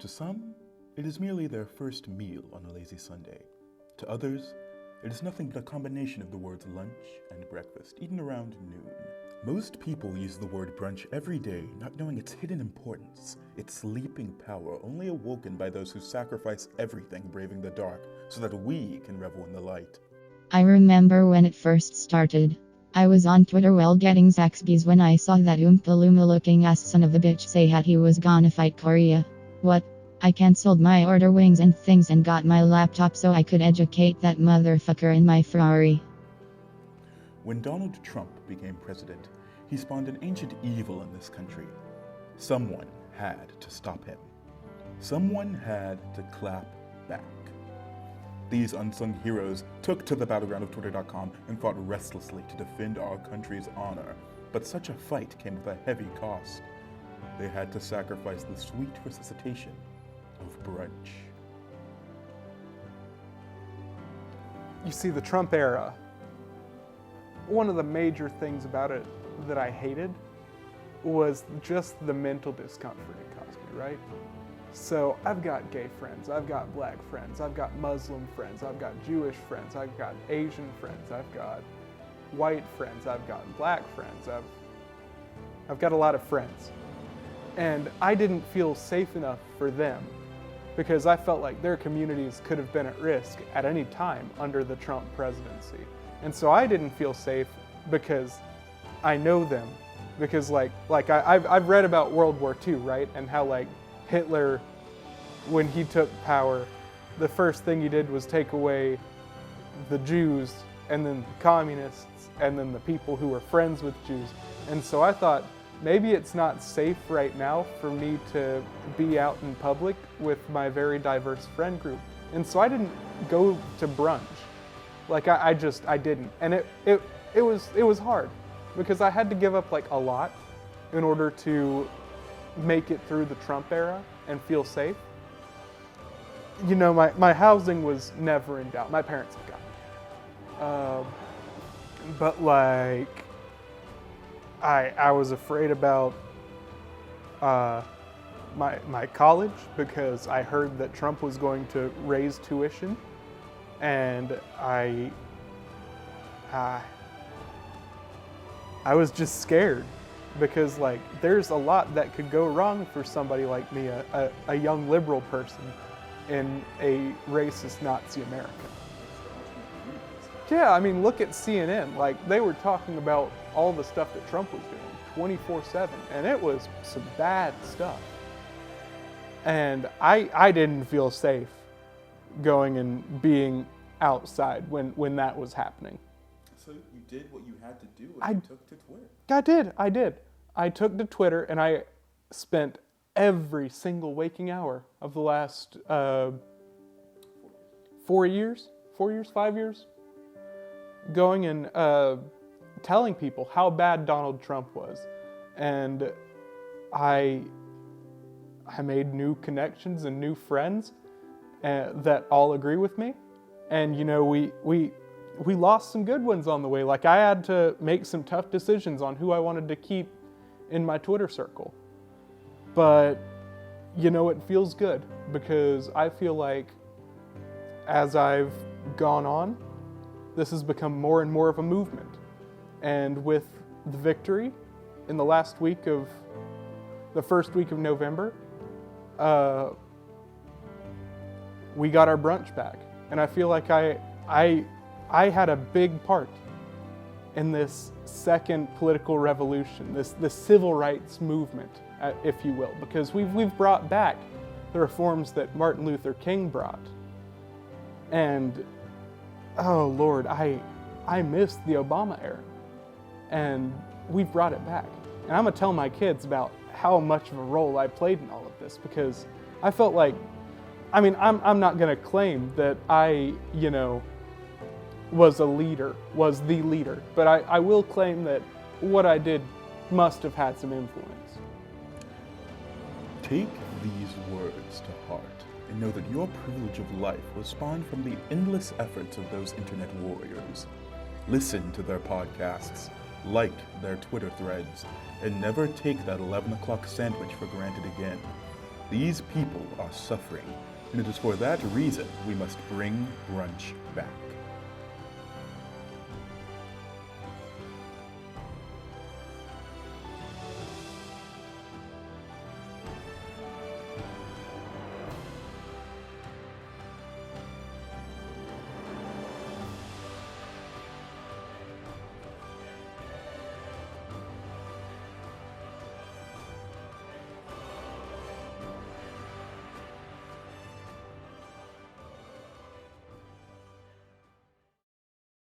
To some, it is merely their first meal on a lazy Sunday. To others, it is nothing but a combination of the words lunch and breakfast, eaten around noon. Most people use the word brunch every day, not knowing its hidden importance, its sleeping power, only awoken by those who sacrifice everything braving the dark so that we can revel in the light. I remember when it first started. I was on Twitter while getting Zaxby's when I saw that Oompa Loompa looking ass son of a bitch say that he was gonna fight Korea. What? I cancelled my order wings and things and got my laptop so I could educate that motherfucker in my Ferrari. When Donald Trump became president, he spawned an ancient evil in this country. Someone had to stop him. Someone had to clap back. These unsung heroes took to the battleground of Twitter.com and fought restlessly to defend our country's honor. But such a fight came with a heavy cost. They had to sacrifice the sweet resuscitation of brunch. You see, the Trump era, one of the major things about it that I hated was just the mental discomfort it caused me, right? So I've got gay friends, I've got black friends, I've got Muslim friends, I've got Jewish friends, I've got Asian friends, I've got white friends, I've got black friends, I've got a lot of friends. And I didn't feel safe enough for them because I felt like their communities could have been at risk at any time under the Trump presidency. And so I didn't feel safe because I know them. Because I've read about World War II, right? And how like Hitler, when he took power, the first thing he did was take away the Jews and then the communists and then the people who were friends with Jews. And so I thought, maybe it's not safe right now for me to be out in public with my very diverse friend group. And so I didn't go to brunch. Like I didn't. And it was hard because I had to give up like a lot in order to make it through the Trump era and feel safe. You know, my housing was never in doubt. My parents have got me. But like, I was afraid about my college because I heard that Trump was going to raise tuition, and I was just scared because like there's a lot that could go wrong for somebody like me, a young liberal person in a racist Nazi America. Yeah, I mean, look at CNN. Like, they were talking about all the stuff that Trump was doing 24/7, and it was some bad stuff. And I didn't feel safe going and being outside when that was happening. So you did what you had to do and you took to Twitter. I did. I took to Twitter and I spent every single waking hour of the last 5 years, going and telling people how bad Donald Trump was. And I made new connections and new friends that all agree with me. And you know, we lost some good ones on the way. Like I had to make some tough decisions on who I wanted to keep in my Twitter circle. But you know, it feels good because I feel like as I've gone on, this has become more and more of a movement. And with the victory in the first week of November, we got our brunch back. And I feel like I had a big part in this second political revolution, this civil rights movement, if you will, because we've brought back the reforms that Martin Luther King brought. And oh Lord, I miss the Obama era, and we've brought it back. And I'm gonna tell my kids about how much of a role I played in all of this because I felt like, I mean, I'm not gonna claim that I, you know, was the leader, but I will claim that what I did must have had some influence. Take these words to heart and know that your privilege of life was spawned from the endless efforts of those internet warriors. Listen to their podcasts, like their Twitter threads, and never take that 11 o'clock sandwich for granted again. These people are suffering, and it is for that reason we must bring Brunch back.